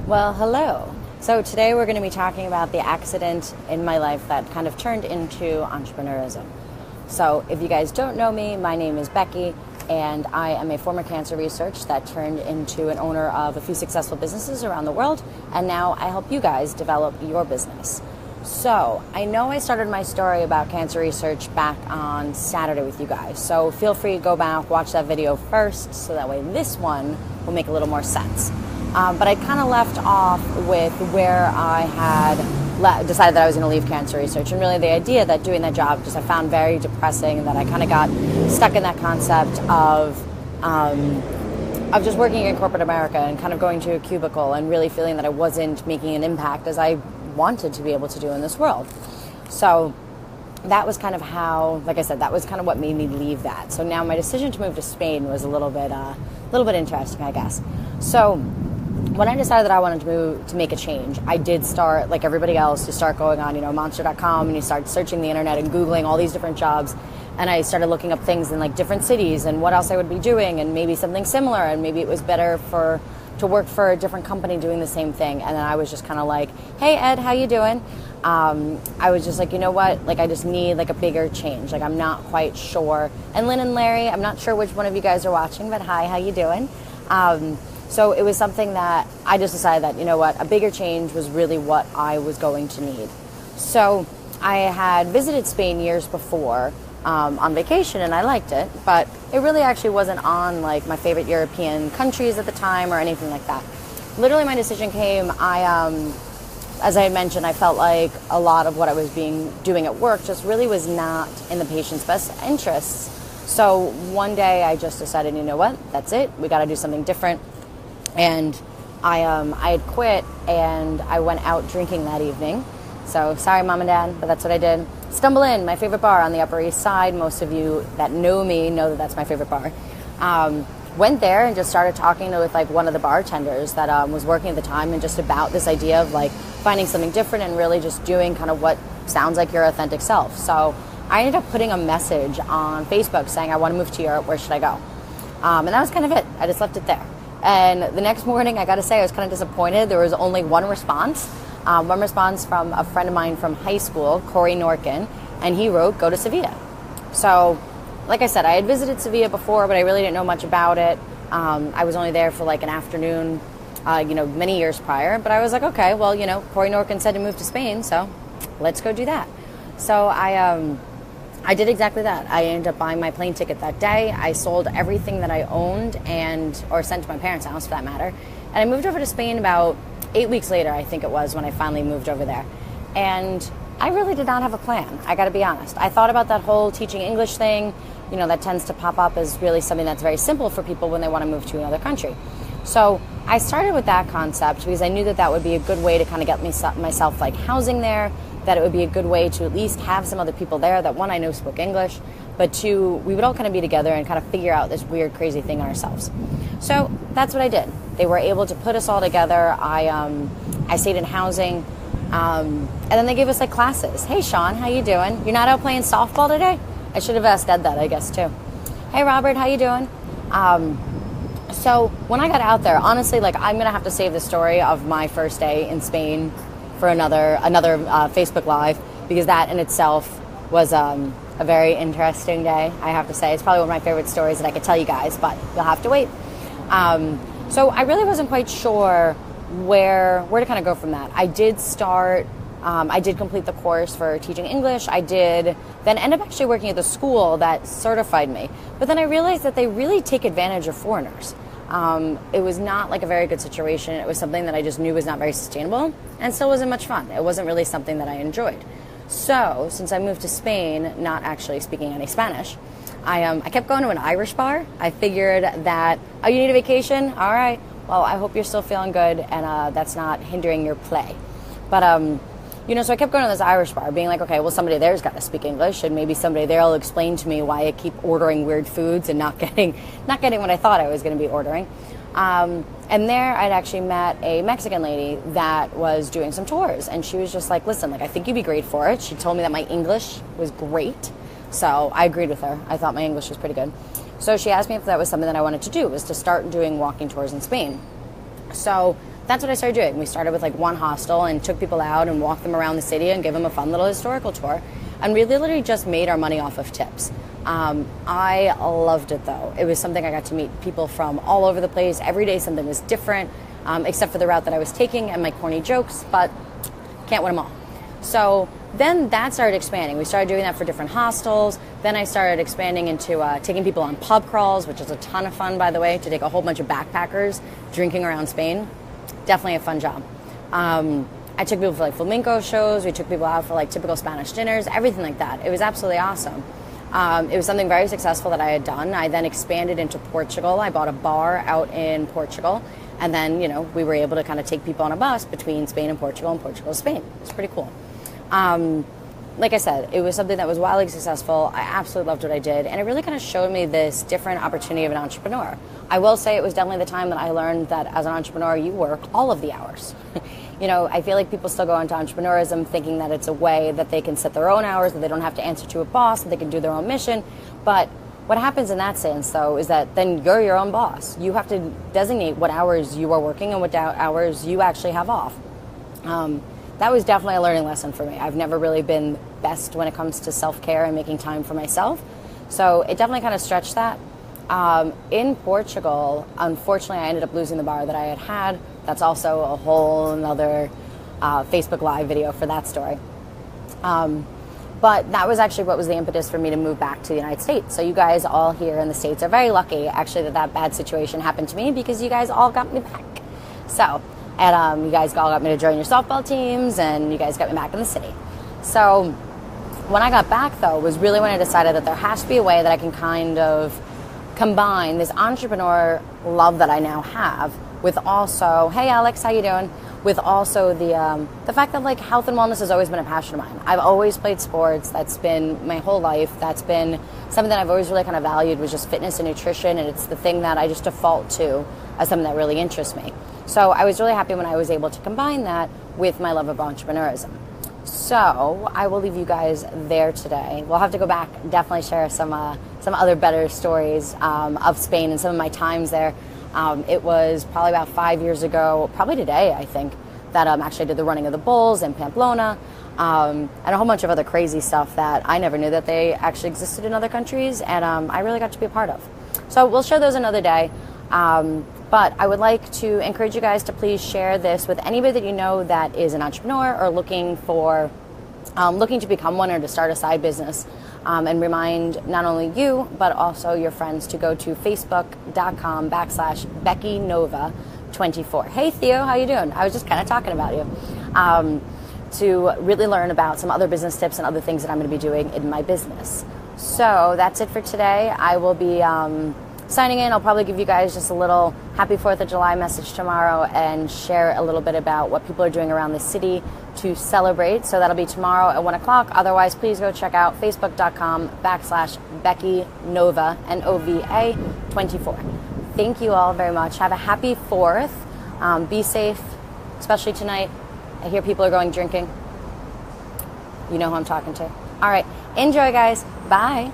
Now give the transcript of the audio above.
Well, hello. So today we're going to be talking about the accident in my life that kind of turned into entrepreneurism. So if you guys don't know me, my name is Becky, and I am a former cancer researcher that turned into an owner of a few successful businesses around the world, and now I help you guys develop your business. So I know I started my story about cancer research back on Saturday with you guys, so feel free to go back, watch that video first, so that way this one will make a little more sense. But I kind of left off with where I had decided that I was going to leave cancer research, and really the idea that doing that job just I found very depressing, and that I kind of got stuck in that concept of just working in corporate America and kind of going to a cubicle and really feeling that I wasn't making an impact as I wanted to be able to do in this world. So that was kind of how, like I said, that was kind of what made me leave that. So now my decision to move to Spain was a little bit interesting, I guess. So when I decided that I wanted to move to make a change, I did start, like everybody else, to start going on, monster.com, and you start searching the internet and Googling all these different jobs. And I started looking up things in like different cities and what else I would be doing, and maybe something similar, and maybe it was better to work for a different company doing the same thing. And then I was just kind of like, hey Ed, how you doing? I was just like, you know what, like I just need like a bigger change. Like I'm not quite sure. And Lynn and Larry, I'm not sure which one of you guys are watching, but hi, how you doing? So it was something that I just decided that, you know what, a bigger change was really what I was going to need. So I had visited Spain years before on vacation, and I liked it, but it really actually wasn't on like my favorite European countries at the time or anything like that. Literally my decision came, as I had mentioned, I felt like a lot of what I was doing at work just really was not in the patient's best interests. So one day I just decided, you know what, that's it, we got to do something different. And I had quit, and I went out drinking that evening. So sorry, Mom and Dad, but that's what I did. Stumble Inn, my favorite bar on the Upper East Side. Most of you that know me know that that's my favorite bar. Went there and just started talking with like one of the bartenders that was working at the time, and just about this idea of like finding something different and really just doing kind of what sounds like your authentic self. So I ended up putting a message on Facebook saying, I want to move to Europe, where should I go? And that was kind of it. I just left it there. And the next morning, I got to say, I was kind of disappointed. There was only one response from a friend of mine from high school, Corey Norkin, and he wrote, go to Sevilla. So, like I said, I had visited Sevilla before, but I really didn't know much about it. I was only there for like an afternoon, many years prior. But I was like, okay, well, Corey Norkin said to move to Spain, so let's go do that. So I did exactly that. I ended up buying my plane ticket that day. I sold everything that I owned or sent to my parents' house for that matter. And I moved over to Spain about 8 weeks later, I think it was, when I finally moved over there. And I really did not have a plan, I gotta be honest. I thought about that whole teaching English thing, that tends to pop up as really something that's very simple for people when they want to move to another country. So I started with that concept because I knew that that would be a good way to kind of get myself like housing there, that it would be a good way to at least have some other people there that, one, I know spoke English, but two, we would all kind of be together and kind of figure out this weird, crazy thing ourselves. So that's what I did. They were able to put us all together. I stayed in housing, and then they gave us like classes. Hey, Sean, how you doing? You're not out playing softball today? I should have asked Ed that, I guess, too. Hey, Robert, how you doing? So when I got out there, honestly, like I'm going to have to save the story of my first day in Spain for another Facebook Live, because that in itself was a very interesting day, I have to say. It's probably one of my favorite stories that I could tell you guys, but you'll have to wait. So I really wasn't quite sure where to kind of go from that. I did complete the course for teaching English. I did then end up actually working at the school that certified me. But then I realized that they really take advantage of foreigners. It was not like a very good situation. It was something that I just knew was not very sustainable, and still wasn't much fun. It wasn't really something that I enjoyed. So since I moved to Spain, not actually speaking any Spanish, I kept going to an Irish bar. I figured that, oh, you need a vacation? All right. Well, I hope you're still feeling good, and that's not hindering your play. But so I kept going to this Irish bar, being like, okay, well, somebody there's got to speak English, and maybe somebody there will explain to me why I keep ordering weird foods and not getting what I thought I was going to be ordering. And there I'd actually met a Mexican lady that was doing some tours, and she was just like, listen, like I think you'd be great for it. She told me that my English was great, so I agreed with her. I thought my English was pretty good. So she asked me if that was something that I wanted to do, was to start doing walking tours in Spain. So that's what I started doing. We started with like one hostel and took people out and walked them around the city and gave them a fun little historical tour. And we literally just made our money off of tips. I loved it though. It was something I got to meet people from all over the place. Every day something was different, except for the route that I was taking and my corny jokes, but can't win them all. So then that started expanding. We started doing that for different hostels. Then I started expanding into taking people on pub crawls, which is a ton of fun, by the way, to take a whole bunch of backpackers drinking around Spain. Definitely a fun job. I took people for like flamenco shows. We took people out for like typical Spanish dinners, everything like that. It was absolutely awesome. It was something very successful that I had done. I then expanded into Portugal. I bought a bar out in Portugal. And then, you know, we were able to kind of take people on a bus between Spain and Portugal to Spain. It's pretty cool. Like I said, it was something that was wildly successful. I absolutely loved what I did. And it really kind of showed me this different opportunity of an entrepreneur. I will say it was definitely the time that I learned that as an entrepreneur, you work all of the hours. You know, I feel like people still go into entrepreneurism thinking that it's a way that they can set their own hours, that they don't have to answer to a boss, that they can do their own mission. But what happens in that sense, though, is that then you're your own boss. You have to designate what hours you are working and what hours you actually have off. That was definitely a learning lesson for me. I've never really been best when it comes to self-care and making time for myself. So it definitely kind of stretched that. In Portugal, unfortunately, I ended up losing the bar that I had had. That's also a whole another Facebook Live video for that story. But that was actually what was the impetus for me to move back to the United States. So you guys all here in the States are very lucky, actually, that bad situation happened to me because you guys all got me back. So, and you guys all got me to join your softball teams, and you guys got me back in the city. So when I got back, though, was really when I decided that there has to be a way that I can kind of combine this entrepreneur love that I now have with also, hey Alex, how you doing? With also the fact that like health and wellness has always been a passion of mine. I've always played sports. That's been my whole life. That's been something that I've always really kind of valued, was just fitness and nutrition, and it's the thing that I just default to as something that really interests me. So I was really happy when I was able to combine that with my love of entrepreneurism. So I will leave you guys there today. We'll have to go back, definitely share some other better stories of Spain and some of my times there. It was probably about 5 years ago, probably today, I think, that actually did the running of the bulls in Pamplona, and a whole bunch of other crazy stuff that I never knew that they actually existed in other countries, and I really got to be a part of. So we'll share those another day. But I would like to encourage you guys to please share this with anybody that you know that is an entrepreneur or looking to become one or to start a side business. And remind not only you, but also your friends to go to facebook.com/BeckyNova24. Hey Theo, how you doing? I was just kind of talking about you. To really learn about some other business tips and other things that I'm going to be doing in my business. So that's it for today. I will be signing in. I'll probably give you guys just a little happy 4th of July message tomorrow and share a little bit about what people are doing around the city to celebrate. So that'll be tomorrow at 1 o'clock. Otherwise, please go check out facebook.com/BeckyNova, Nova 24. Thank you all very much. Have a happy 4th. Be safe, especially tonight. I hear people are going drinking. You know who I'm talking to. All right. Enjoy, guys. Bye.